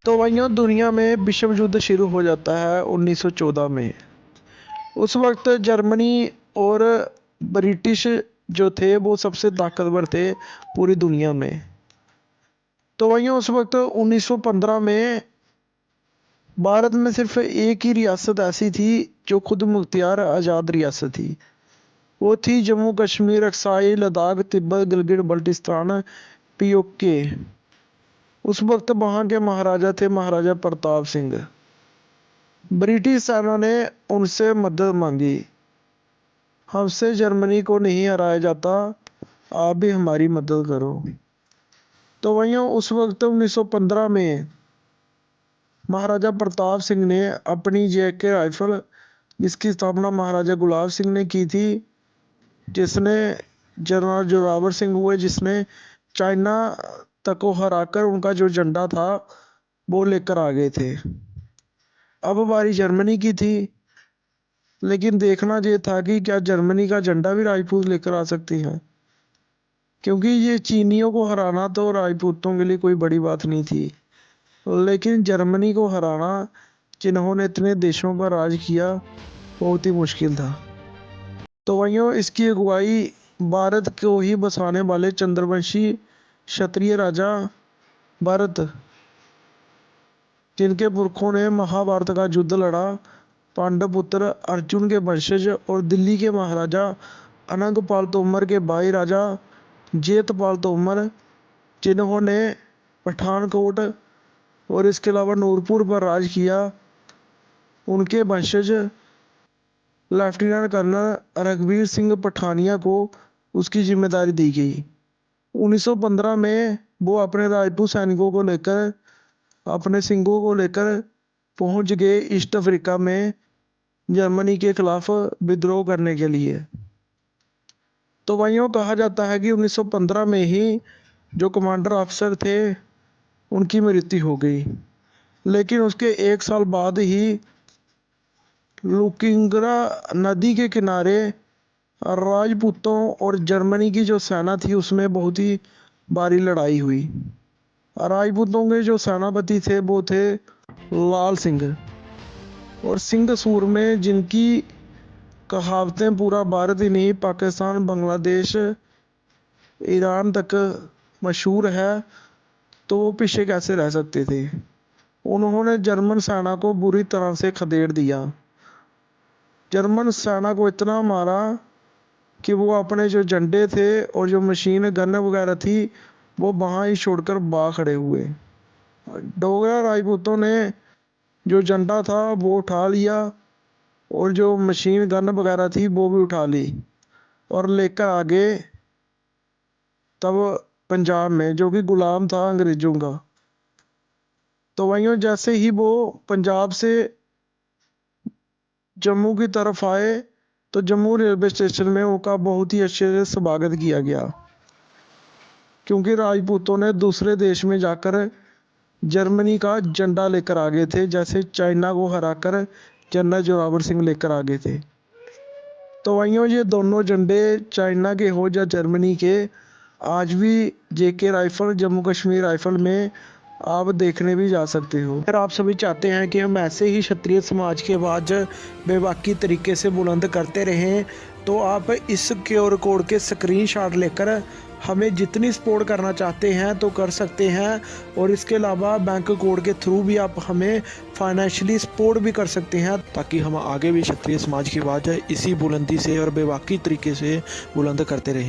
तो वहीं दुनिया में विश्व युद्ध शुरू हो जाता है 1914 में। उस वक्त जर्मनी और ब्रिटिश जो थे वो सबसे ताकतवर थे पूरी दुनिया में। तो वहीं उस वक्त 1915 में भारत में सिर्फ एक ही रियासत ऐसी थी जो खुद मुख्तियार आज़ाद रियासत थी। वो थी जम्मू कश्मीर, अक्साई, लद्दाख, तिब्बत, गिलगित बल्टिस्तान, पीओके। उस वक्त वहाँ के महाराजा थे महाराजा प्रताप सिंह। ब्रिटिश सेना ने उनसे मदद मांगी, हमसे जर्मनी को नहीं हराया जाता, आप भी हमारी मदद करो। तो वहीं उस वक्त 1915 में महाराजा प्रताप सिंह ने अपनी जेके राइफल, जिसकी स्थापना महाराजा गुलाब सिंह ने की थी, जिसने जनरल जोरावर सिंह हुए, जिसने चाइना तक को हराकर उनका जो झंडा था वो लेकर आ गए थे। अब बारी जर्मनी की थी, लेकिन देखना ये था कि क्या जर्मनी का झंडा भी राजपूत लेकर आ सकती है, क्योंकि ये चीनियों को हराना तो राजपूतों के लिए कोई बड़ी बात नहीं थी, लेकिन जर्मनी को हराना, जिन्होंने इतने देशों पर राज किया, बहुत ही मुश्किल था। तो वहीं इसकी अगुवाई भारत को ही बसाने वाले चंद्रवंशी क्षत्रिय राजा भरत, जिनके पुरखों ने महाभारत का युद्ध लड़ा, पांडव पुत्र अर्जुन के वंशज और दिल्ली के महाराजा अनंगपाल तोमर के भाई राजा जेतपाल तोमर, जिन्होंने पठानकोट और इसके अलावा नूरपुर पर राज किया, उनके वंशज लेफ्टिनेंट कर्नल रघुवीर सिंह पठानिया को उसकी जिम्मेदारी दी गई। 1915 में वो अपने राजपूत सैनिकों को लेकर, अपने सिंहों को लेकर पहुंच गए ईस्ट अफ्रीका में जर्मनी के खिलाफ विद्रोह करने के लिए। तो वहीं कहा जाता है कि 1915 में ही जो कमांडर अफसर थे उनकी मृत्यु हो गई, लेकिन उसके एक साल बाद ही लुकिंगरा नदी के किनारे राजपूतों और जर्मनी की जो सेना थी उसमें बहुत ही भारी लड़ाई हुई। राजपूतों के जो सेनापति थे वो थे लाल सिंह और सिंह सूर में, जिनकी कहावतें पूरा भारत ही नहीं, पाकिस्तान, बांग्लादेश, ईरान तक मशहूर है, तो वो पीछे कैसे रह सकते थे। उन्होंने जर्मन सेना को बुरी तरह से खदेड़ दिया। जर्मन सेना को इतना मारा कि वो अपने जो झंडे थे और जो मशीन गन वगैरह थी वो वहाँ ही छोड़कर भाग खड़े हुए। डोगरा राजपूतों ने जो झंडा था वो उठा लिया और जो मशीन गन वगैरह थी वो भी उठा ली और लेकर आगे तब पंजाब में, जो कि गुलाम था अंग्रेजों का। तो वहीं जैसे ही वो पंजाब से जम्मू की तरफ आए तो जम्मू रेलवे स्टेशन में उनका बहुत ही अच्छे से स्वागत किया गया, क्योंकि राजपूतों ने दूसरे देश में जाकर जर्मनी का झंडा लेकर आ गए थे, जैसे चाइना को हराकर जनरल जोरावर सिंह लेकर आ गए थे। तो वहीं ये दोनों झंडे चाइना के हो या जर्मनी के, आज भी जेके राइफल, जम्मू कश्मीर राइफल में आप देखने भी जा सकते हो। अगर आप सभी चाहते हैं कि हम ऐसे ही क्षत्रिय समाज के आवाज़ बेबाकी तरीके से बुलंद करते रहें, तो आप इस क्यूआर कोड के स्क्रीनशॉट लेकर हमें जितनी सपोर्ट करना चाहते हैं तो कर सकते हैं, और इसके अलावा बैंक कोड के थ्रू भी आप हमें फाइनेंशियली सपोर्ट भी कर सकते हैं, ताकि हम आगे भी क्षत्रिय समाज की आवाज़ इसी बुलंदी से और बेबाकी तरीके से बुलंद करते रहें।